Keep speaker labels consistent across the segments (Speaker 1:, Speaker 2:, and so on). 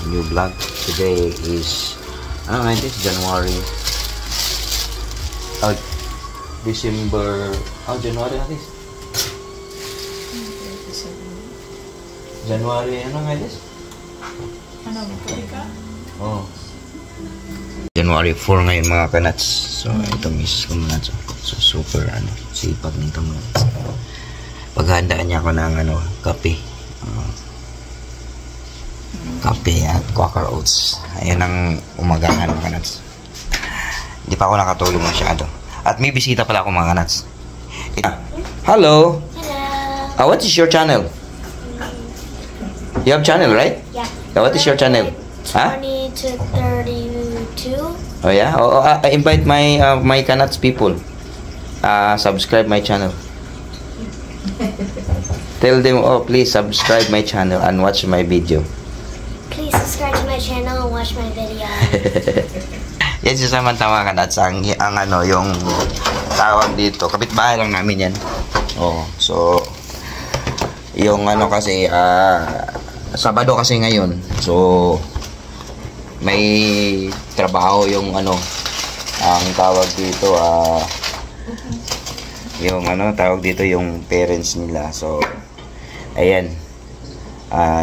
Speaker 1: new vlog. Today is ano nga this? January December January na this? January ano nga this?
Speaker 2: Ano, ka?
Speaker 1: Oh. January 4 ngayon mga kanats. So ito miss ko mga kanats. So super sipag nito mga kanats. Paghandaan niya ako ng kape. Kape at Quaker Oats. Ayan ang umagahan mga kanats. Hindi pa ako nakatulog masyado. At may bisita pala ako mga kanats. Hello.
Speaker 3: Hello.
Speaker 1: What is your channel? You have channel, right?
Speaker 3: Yeah.
Speaker 1: What is your channel?
Speaker 3: 20 to 32.
Speaker 1: Oh yeah. I invite my my Kanats people. Subscribe my channel. Tell them, please subscribe my channel and watch my video.
Speaker 3: Please subscribe to my channel and watch my video.
Speaker 1: Yan si Samantha Kanats, yung tawag dito. Kapitbahay lang namin yan. Oh, so yung kasi Sabado kasi ngayon. So may trabaho yung ang tawag dito yung tawag dito yung parents nila. So ayan,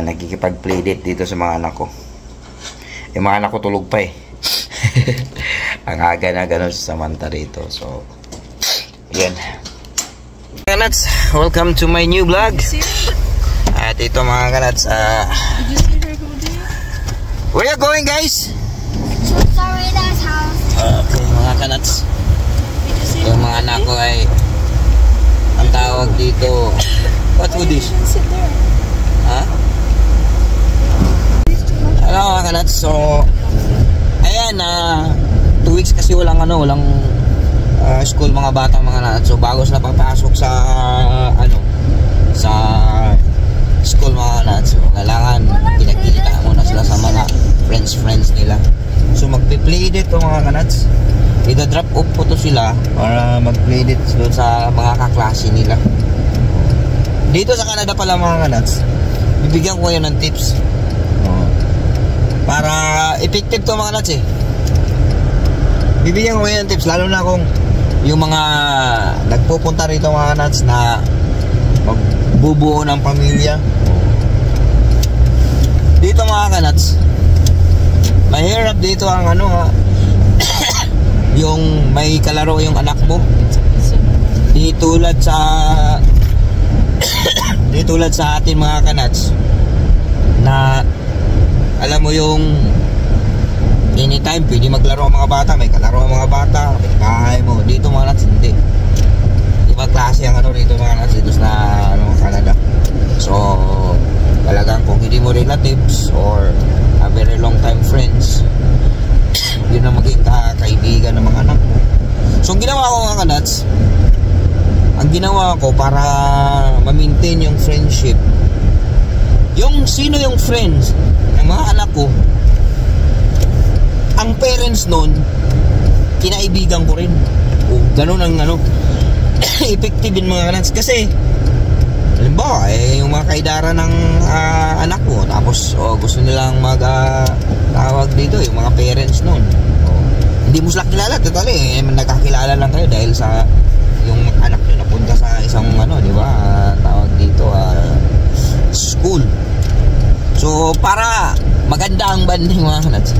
Speaker 1: nagkikipag-play date dito sa mga anak ko. Yung mga anak ko tulog pa eh. Ang aga na gano'n sa Samantha dito. So ayan, Kanats, welcome to my new vlog. At ito mga Kanats, where you going guys?
Speaker 3: Sorry, that's house.
Speaker 1: Okay mga Kanats, yung mga anak ko ay ang tawag dito, what food is? Hello mga Kanats, so ayan, 2 weeks kasi walang school mga bata mga Kanats. So bago sila papasok sa sa school mga Kanats, so kailangan pinagkikita muna sila sa mga friends nila. So magpi-play dito mga Kanats. Ida-drop off po to sila para mag-play dito sa mga kaklase nila. Dito sa Canada pala mga Kanats, bibigyan ko kayo ng tips. Para effective to mga Kanats eh. Bibigyan ko kayo ng tips, lalo na kung yung mga nagpupunta rito mga Kanats na magbubuo ng pamilya. Dito mga Kanats, mahirap dito ang yung may kalaro yung anak mo. Di tulad sa atin mga Kanats na alam mo yung anytime pwede maglaro ang mga bata, may kalaro ang mga bata, bahay mo. Dito mga Kanats hindi. Ibang klase ang dito mga Kanats dito sa Canada. So talagang kung hindi mo relatives or a very long time friends, hindi na maging kaibigan ng mga anak mo. So ang ginawa ko mga Kanats, ang ginawa ko para ma-maintain yung friendship, yung sino yung friends ng mga anak ko, ang parents nun kinaibigan ko rin. Ganun ang effective din mga Kanats. Kasi halimbawa yung mga kaidara ng anak ko, tapos gusto nilang tawag dito yung mga parents nun, hindi mo sila kilala totally, nagkakilala lang kayo dahil sa yung anak nyo napunta sa isang di ba, tawag dito school. So para maganda ang banding mga Kanats,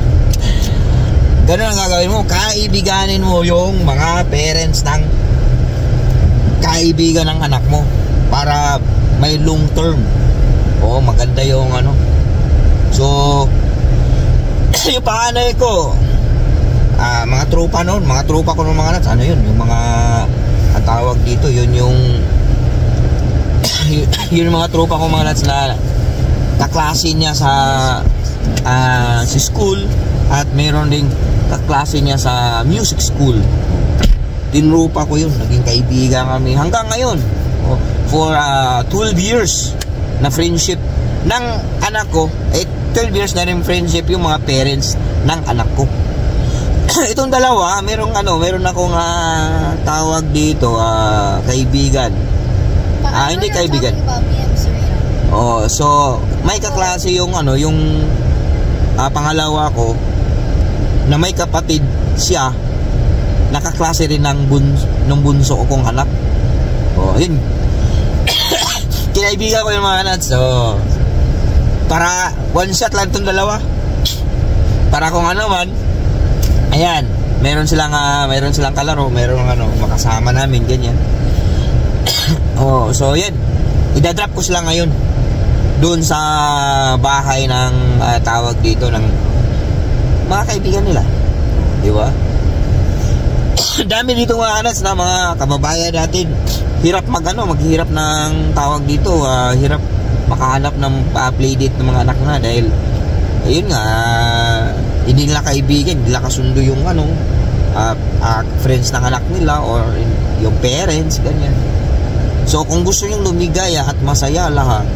Speaker 1: ganun ang gagawin mo, kaibiganin mo yung mga parents ng kaibigan ng anak mo para may long term. Maganda yung So yung panganay ko, mga tropa ko noon mga Kanats, yung mga ang tawag dito, yun yung mga tropa ko mga Kanats na kaklase niya sa school, at meron ding kaklase niya sa music school. Tinrupa ko yun, naging kaibigan kami hanggang ngayon. For 12 years na friendship ng anak ko, 12 years na rin friendship yung mga parents ng anak ko. Itong dalawa, meron akong tawag dito, kaibigan. Hindi kaibigan. So may kaklase yung pangalawa ko, na may kapatid siya, nakaklase rin ng bunso kong anak. Yun. Kinaibigan ko yung mga anak. So, para one shot lang itong dalawa. Para kung ano man, ayan, meron silang kalaro, meron makasama namin, ganyan. So yan, idadrop ko sila ngayon doon sa bahay ng tawag dito ng mga kaibigan nila, di ba? Dami dito mga anas na mga kababayan natin. Hirap maghirap ng tawag dito, hirap makahanap ng playdate ng mga anak na dahil ayun nga, hindi nila kaibigan, hindi nila kasundo yung friends ng anak nila or yung parents, ganyan. So kung gusto nyong lumigaya at masaya lahat,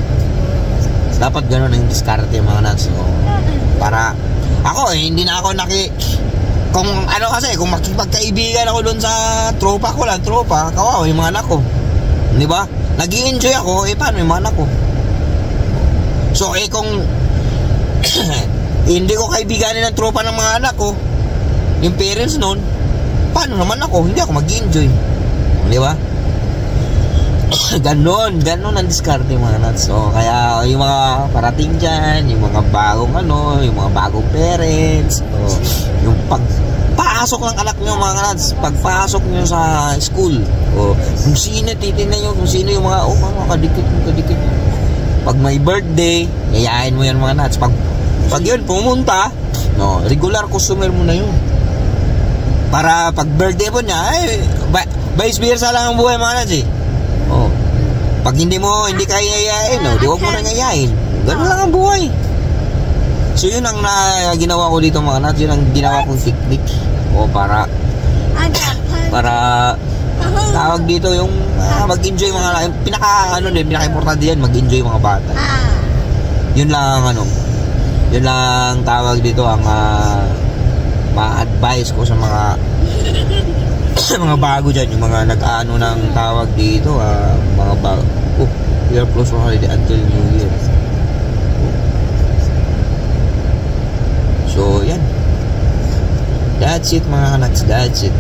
Speaker 1: dapat gano'n ang diskarte mga anak. So, para ako hindi na ako kung kung makipagkaibigan ako doon sa tropa ko lang, kawawa yung mga anak ko, di ba? Nag-i-enjoy ako, paano yung mga anak ko? So kung hindi ko kaibiganin ng tropa ng mga anak ko, yung parents noon, paano naman ako? Hindi ako mag-i-enjoy, di ba? Ganon ang diskarte mga nuts. So kaya yung mga parating dyan, yung mga bagong yung mga bagong parents, yung pagpasok ng anak nyo mga nuts, pagpasok nyo sa school, kung sino titignan nyo, kung sino yung mga mga kadikit. Pag may birthday, yayain mo yan mga nuts. Pag yun pumunta, regular customer mo na yun. Para pag birthday mo niya, vice versa lang ang buhay mga nuts eh. Pag hindi kaya yayain, di wag mo na yayain. Ganun lang ang buhay. So yun ang ginawa ko dito mga nuts. Yun ang ginawa kong technique. Para tawag dito yung mag-enjoy mga pinaka-importante yan, mag-enjoy mga bata. Yun lang yun lang tawag dito ang ma-advise ko sa mga mga bago dyan, yung mga nag-ano ng tawag dito, mga bago. We are close for holiday until New Year. So yan, that's it mga kanats, that's it.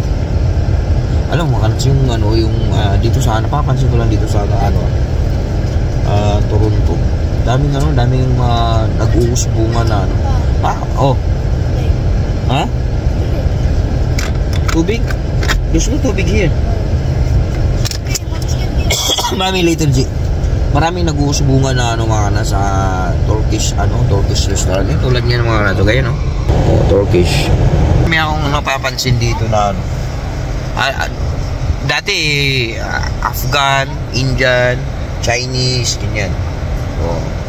Speaker 1: Alam mo mga kanats, yung dito sa napapansin ko lang dito sa Toronto, daming nag-uusbungan na ha? Tubig? Gusto mo tubig here? Mami later G. Maraming nag-uusbungan na mga nasa Turkish restaurant. Tulad niyan mga nato ganyan Turkish. May akong napapansin dito na dati Afghan, Indian, Chinese, ganyan.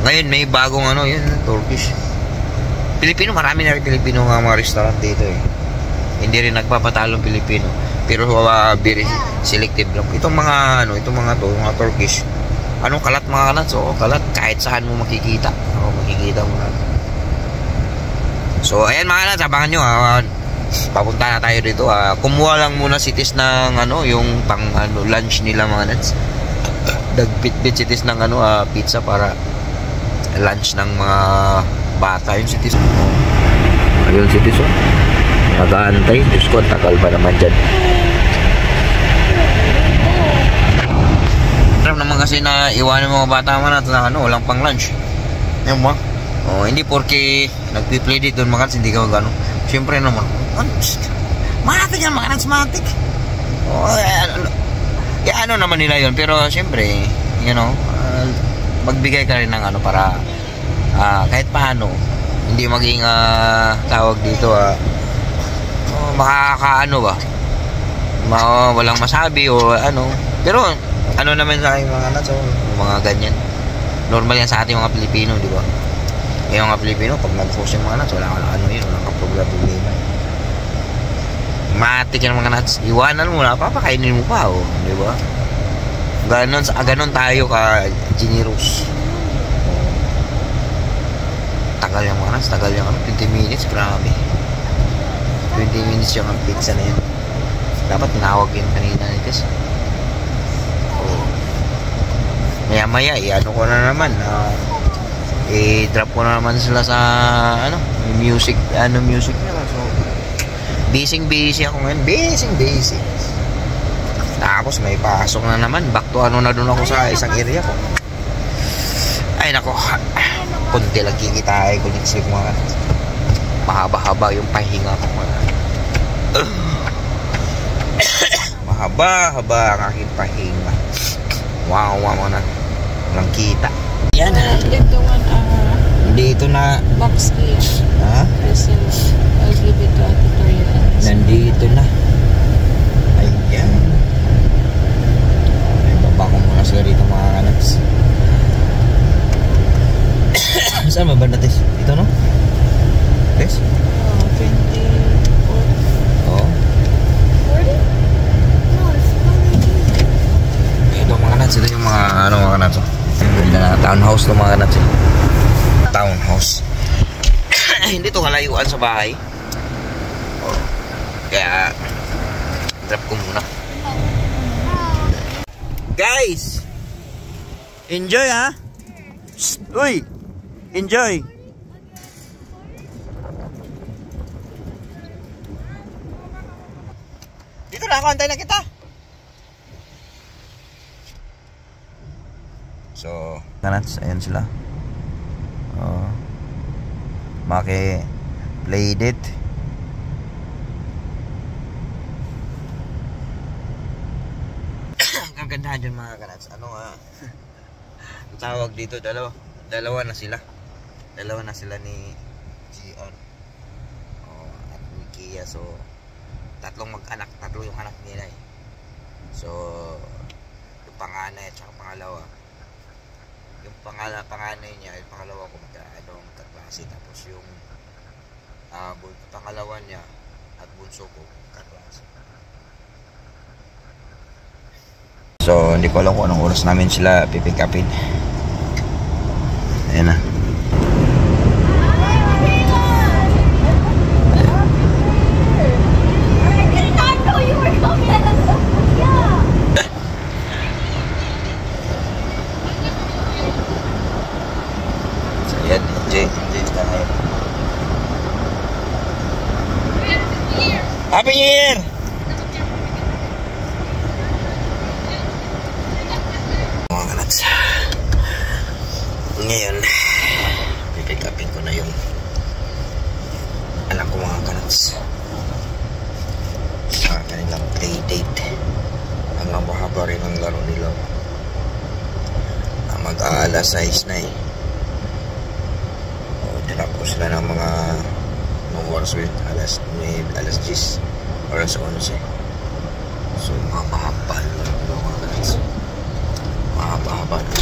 Speaker 1: Ngayon may bagong yun, Turkish. Pilipino, marami na rin Pilipino nga mga restaurant dito eh. Hindi rin nagpapatalong Pilipino, pero very selective lang. Itong mga mga Turkish. Kalat mga kalat? So kalat kahit saan mo makikita. Makikita mo na. So ayan mga kalat, abangan nyo papunta na tayo dito. Kumuha lang muna sitis ng yung pang lunch nila mga nuts. Dagbit-bit sitis ng pizza para lunch ng mga bata. Yung sitis. Ayun sitis nag-aantay. Diyos ko, tagal pa naman dyan. Trap naman kasi na iwanan mga bata man natin na walang pang lunch. Yan ba? Hindi porke nagpi-play dito doon mga hindi ka gano'n. Siyempre naman, matik yan mga matik. Naman nila yun. Pero siyempre, magbigay ka rin ng para kahit paano hindi maging tawag dito ba walang masabi o pero naman sa aking mga anak, mga ganyan normal yan sa ating mga Pilipino, di ba? Yung mga Pilipino pag nag-post yung mga anak, walang kaproblema. Matik yan mga anak, iwanan mo na, papakainin mo pa di ba? Ganon tayo ka generous. Tagal yung mga anak, 20 minutes, grabe. 20 minutes yung pizza na yun. Dapat tinawag yun kanina nitis. Maya-maya, ko na naman. i-drop ko na naman sila sa ano, music naman. So busy ako ngayon, busy. Tapos may pasok na naman, back to ano na doon ako sa isang area ko. Ay nako, kunti lang kikitain ko dito mga kanads. Mahaba-haba yung pahinga ko mga mahaba-haba ang aking pahinga. Wow na walang kita. Yan. Dito na
Speaker 2: box key.
Speaker 1: ha?
Speaker 2: Kasi I'll give it to tutorial.
Speaker 1: Nandito na. Ayan. Ay, baba ko muna sila dito mga kanads. Saan ba banda, Tess? Ito, no? Tess?
Speaker 2: 24.
Speaker 1: Oo.
Speaker 3: 40? No, it's 40.
Speaker 1: Ito mga kanads. Ito yung mga ano mga kanads. Ganda na townhouse to mga kanads. Townhouse. Hindi to kalayuan sa bahay. Kaya drop ko muna. Guys, enjoy ha. Shh, uy, enjoy. Dito na ako, antay na kita. So, kanats, ayan sila. Maki play date. Ang kagandahan dyan mga kanats. Ano nga? Tawag dito, dalawa na sila. Dalawa na sila ni Gion. At ni Kia. So, tatlo yung anak nila eh. So, yung panganay at saka pangalawa. Yung panganay niya, yung pangalawa ko magkaklase. Tapos yung pangalawa niya at bunso ko magkaklase. So, hindi ko alam kung anong oras namin sila pipick upin. Ayan na. So, ayan. Enjoy tayo. Happy New Year! Mga kanats. Ngayon, pipick upin ko na yung anak ko mga kanats sa kanilang play date. Ang mahaba rin ang laro nila. Mag-aalas 6 na eh. Dinap ko sila ng mga oras with alas 10, oras 11. So mahaba lang mga kanats. Mahaba na.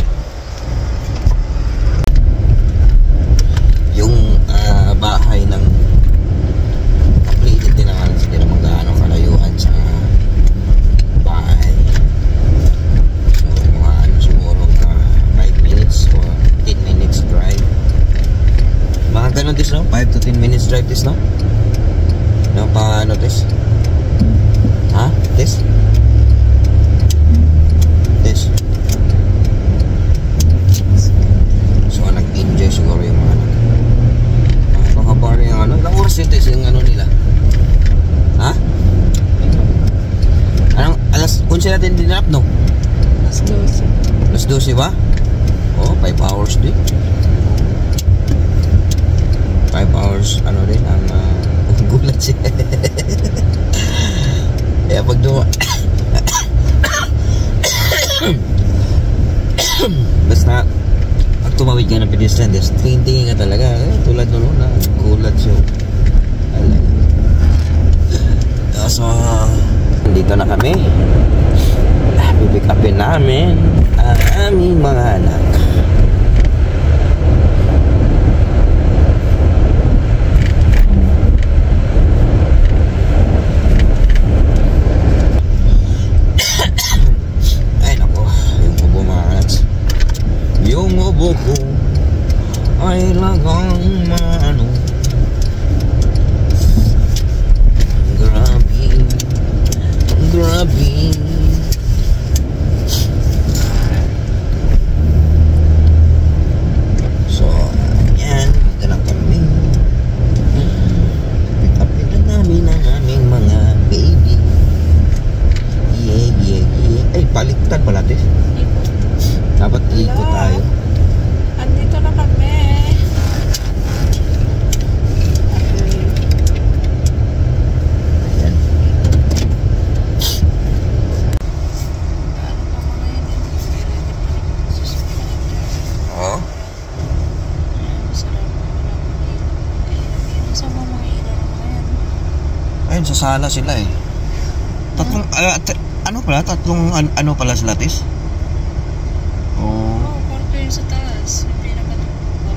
Speaker 1: Yung bahay ng completed din naman hindi naman gaano kalayuan sa bahay. So mga ano siguro 5 minutes or 10 minutes drive. Mga ganun this no? 5 to 10 minutes drive this no? No, paano this? Ha? This? This? So nag-enjoy siguro yung mga anak. Baka parang yung ano, ilang oras yun this yung ano nila? Ha? Anong, alas 11 natin dinap no?
Speaker 2: Alas 12.
Speaker 1: Alas 12 ba? Oh, 5 hours din. 5 hours, ano din, ang gulat siya. Kaya pag basta, pag tumawid ka ng pedestrian, tingin ka talaga. Tulad nun, gulat siya. So, dito na kami. Pipick upin namin ang aming mga anak. Ko ay lagang mano. Grabe sala sila eh. Tatlong, ano pala sila, tis? Oh.
Speaker 2: Oh, kwarto yun sa taas. Hindi naman kwarto.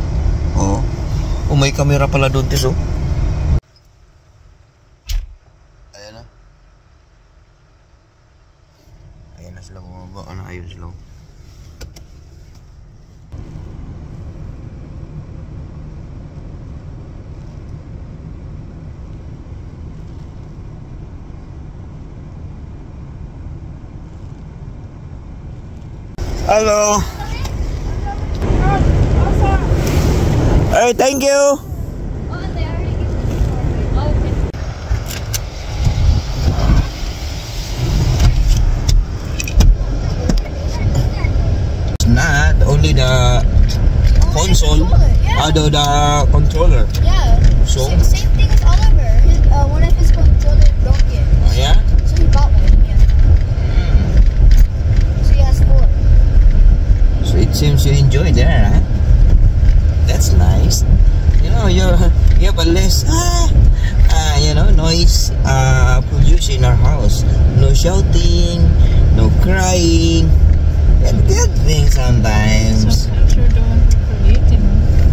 Speaker 1: Oh. Oh, may camera pala doon, tis, oh. Ayan na. Ayan na sila bumaba. Ano, ayun sila. Hello. Hey, thank you. Not only the console, the controller.
Speaker 4: Yeah.
Speaker 1: So,
Speaker 4: Same thing as Oliver. One of his controllers broken.
Speaker 1: oh yeah.
Speaker 4: So he bought one. Yeah. So he has 4.
Speaker 1: So it seems you enjoy there, huh? That's nice. You know, you have a less noise pollution in our house. No shouting, no crying. And good thing sometimes.
Speaker 2: Sometimes you're the one who creating.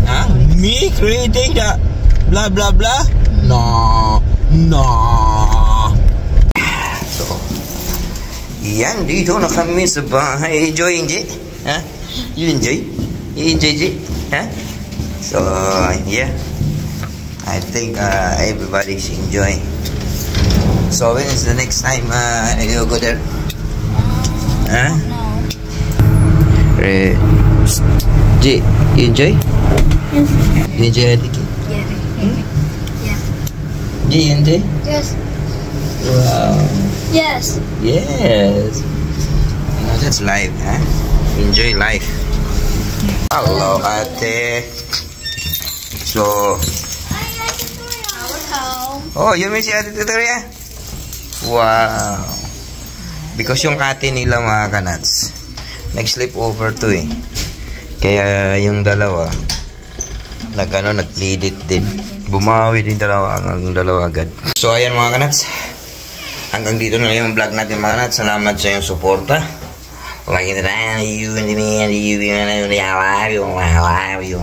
Speaker 1: Huh? Me creating the blah blah blah? No. So, yan, dito na kami sa bahay. Enjoy, huh? You enjoy? You enjoy, G? Huh? So, yeah. I think everybody's enjoying. So, when is the next time you go there? Huh? G, you enjoy?
Speaker 4: Yes.
Speaker 1: You enjoy Adiki?
Speaker 4: Yeah. Yeah.
Speaker 1: G, you enjoy?
Speaker 4: Yes.
Speaker 1: Wow.
Speaker 4: Yes.
Speaker 1: Yes. That's life, huh? Enjoy life. Hello, ate. So, oh, you miss si Ate Tutoria? Wow. Because yung ate nila mga kanats, nag-sleep over to eh. Kaya yung dalawa, nag-lead din. Bumawi din ang dalawa agad. So, ayan mga kanats. Hanggang dito na yung vlog natin mga kanats. Salamat sa iyong suporta. Like it, you and me, and you, and I love you.